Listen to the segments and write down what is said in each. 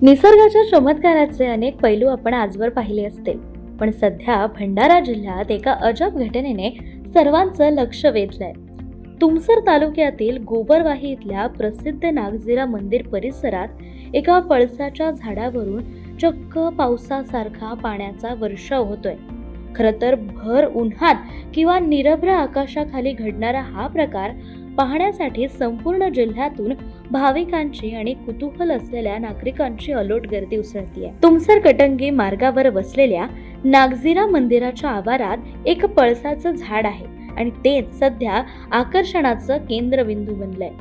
निसर्गाच्या चमत्काराचे अनेक पैलू आपण आजवर पाहिले असतील, पण सध्या भंडारा जिल्ह्यात एका अजब घटनेने सर्वांचं लक्ष वेधलंय. तुमसर तालुक्यातील गोबरवाही इथल्या प्रसिद्ध नागझिरा मंदिर परिसरात एका पळसाच्या झाडावरून चक्क पावसासारखा पाण्याचा वर्षाव होतोय. खरं तर भर उन्हात किंवा निरभ्र आकाशाखाली घडणारा हा प्रकार पाहण्यासाठी संपूर्ण जिल्ह्यातून भाविकांची आणि कुतूहल असलेल्या नागरिकांची अलोट गर्दी उसळतीये. तुमसर कटंगी मार्गावर बसलेल्या नागझिरा मंदिराच्या आवारात एक पळसाचं झाड आहे आणि तेच सध्या आकर्षणाचं केंद्रबिंदू बनलंय.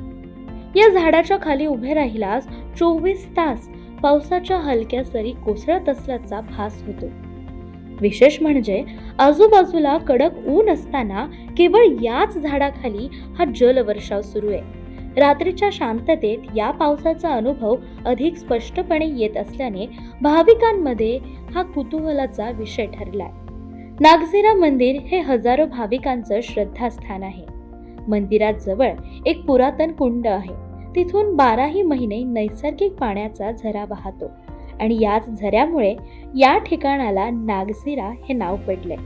या झाडाच्या खाली उभे राहिल्यास 24 तास पावसाच्या हलक्या सरी कोसळत असल्याचा भास होतो. विशेष म्हणजे आजूबाजूला कडक ऊन असताना केवळ याच झाडाखाली हा जलवर्षाव सुरू आहे. रात्रीच्या शांततेत या पावसाचा अनुभव अधिक स्पष्टपणे येत असल्याने भाविकांमध्ये हा कुतूहलाचा विषय ठरलाय. नागझिरा मंदिर हे हजारो भाविकांचं श्रद्धास्थान आहे. मंदिरात जवळ एक पुरातन कुंड आहे. तिथून 12ही महिने नैसर्गिक पाण्याचा झरा वाहतो आणि याच झऱ्यामुळे या ठिकाणाला नागझिरा हे नाव पडलंय.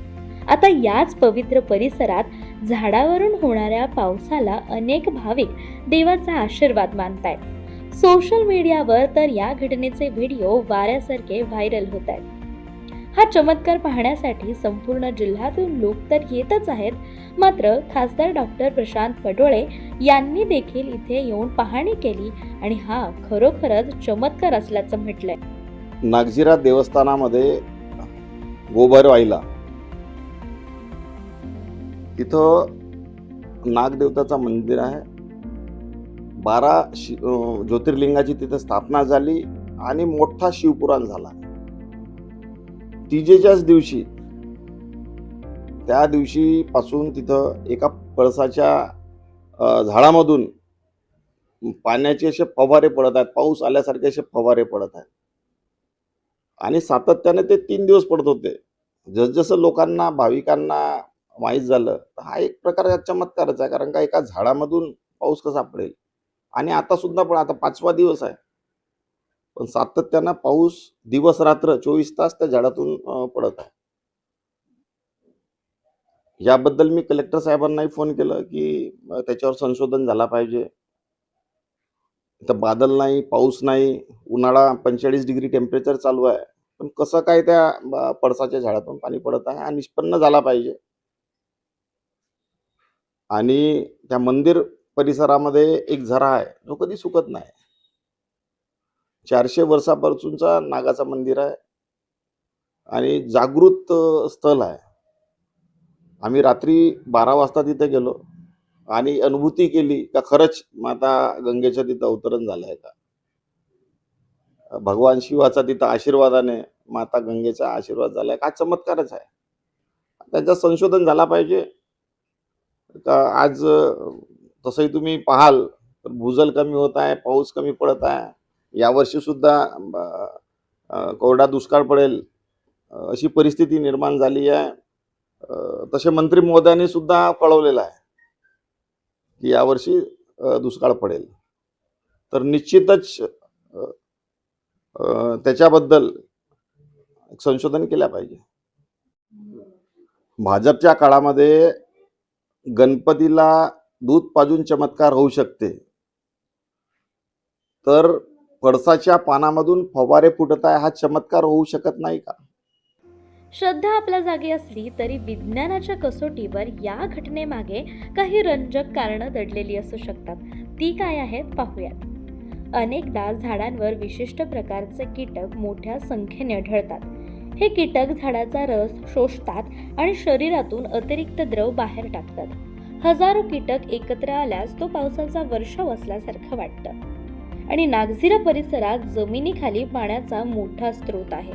आता याच पवित्र परिसरात झाडावरून होणाऱ्या पावसाला अनेक भाविक देवाचा आशीर्वाद मानतायत. सोशल मीडियावर तर या घटनेचे व्हिडिओ वाऱ्यासारखे व्हायरल होत आहेत. हा चमत्कार पाहण्यासाठी संपूर्ण जिल्ह्यातून लोक तर येतच आहेत, मात्र खासदार डॉक्टर प्रशांत पटोळे यांनी देखील इथे येऊन पाहणी केली आणि हा खरोखरच चमत्कार असल्याचं म्हटलंय. नागझिरा देवस्थानामध्ये गोबरवाहीला तिथं नागदेवताचं मंदिर आहे. 12 ज्योतिर्लिंगाची तिथं स्थापना झाली आणि मोठा शिवपुराण झाला. तिजेच्याच दिवशी त्या दिवशी पासून तिथं एका पळसाच्या झाडामधून पाण्याचे असे फवारे पडत आहेत. पाऊस आल्यासारखे असे फवारे पडत आहेत आणि सातत्याने ते 3 दिवस पडत होते. जसजसं लोकांना भाविकांना माहीत झालं तर हा एक प्रकारचा चमत्कारच आहे. कारण का एका झाडामधून पाऊस कसा पडेल आणि आता सुद्धा पण आता 5वा दिवस आहे, पण सातत्यानं पाऊस दिवस रात्र 24 तास त्या झाडातून पडत आहे. याबद्दल मी कलेक्टर साहेबांनाही फोन केलं की त्याच्यावर संशोधन झाला पाहिजे. इथं बादल नाही, पाऊस नाही, उन्हाळा 45 डिग्री टेम्परेचर चालू आहे, पण कसं काय त्या पळसाच्या झाडातून पाणी पडत आहे हा निष्पन्न झाला पाहिजे. आणि त्या मंदिर परिसरामध्ये एक झरा आहे जो कधी सुकत नाही. 400 वर्षापासूनचा नागाचं मंदिर आहे आणि जागृत स्थळ आहे. आम्ही रात्री 12 वाजता तिथे गेलो आणि अनुभूती केली का खरंच माता गंगेच्या तिथं अवतरण झालं आहे का. भगवान शिवाचा तिथं आशीर्वादाने माता गंगेचा आशीर्वाद झालाय का, चमत्कारच आहे. त्याचं संशोधन झाला पाहिजे. का आज तसंही तुम्ही पाहाल तर भूजल कमी होत आहे, पाऊस कमी पडत आहे. यावर्षी सुद्धा कोरडा दुष्काळ पडेल अशी परिस्थिती निर्माण झाली आहे. तसे मंत्री महोदयांनी सुद्धा कळवलेलं आहे की यावर्षी दुष्काळ पडेल. तर निश्चितच त्याच्याबद्दल संशोधन केलं पाहिजे. भाजपच्या काळामध्ये गणपतीला दूध पाजून चमत्कार होऊ शकते, तर पळसाच्या पानामधून फवारे फुटत आहे हा चमत्कार होऊ शकत नाही का. श्रद्धा आपल्या जागी असली तरी विज्ञानाच्या कसोटीवर या घटनेमागे काही रंजक कारणं दडलेली असू शकतात. ती काय आहेत पाहूयात. अनेकदा झाडांवर विशिष्ट प्रकारचे कीटक मोठ्या संख्येने आढळतात. हे कीटक झाडाचा रस शोषतात आणि शरीरातून अतिरिक्त द्रव बाहेर टाकतात. हजारो कीटक एकत्र आल्यास तो पावसाचा वर्षाव असल्यासारखं वाटतं. आणि नागझिरा परिसरात जमिनीखाली पाण्याचा मोठा स्रोत आहे.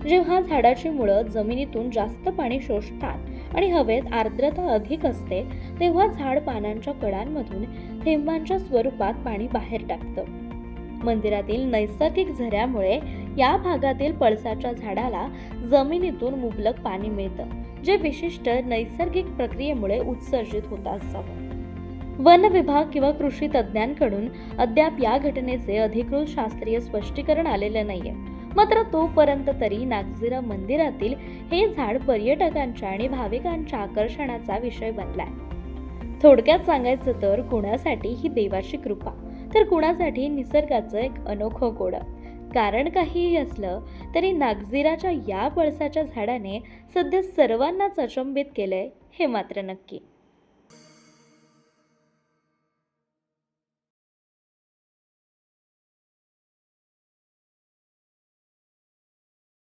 जेव्हा झाडाची मुळं जमिनीतून जास्त पाणी शोषतात आणि हवेत आर्द्रता अधिक असते, तेव्हा झाड पानांच्या कडांमधून थेंबांच्या स्वरूपात पाणी बाहेर टाकतं. मंदिरातील नैसर्गिक झऱ्यामुळे या भागातील पळसाच्या झाडाला जमिनीतून मुबलक पाणी मिळतं, जे विशिष्ट नैसर्गिक प्रक्रियेमुळे उत्सर्जित होत असावं. वन विभाग किंवा कृषी तज्ज्ञांकडून अद्याप या घटनेचे अधिकृत शास्त्रीय स्पष्टीकरण आलेलं नाहीये. मात्र तोपर्यंत तरी नागझिरा मंदिरातील हे झाड पर्यटकांच्या आणि भाविकांच्या आकर्षणाचा विषय बनलाय. थोडक्यात सांगायचं तर कुणासाठी ही देवाची कृपा, तर कुणासाठी निसर्गाचं एक अनोखं कोड. कारण काहीही असलं तरी नागझिराच्या या पळसाच्या झाडाने सध्या सर्वांनाच अचंबित केलंय हे मात्र नक्की.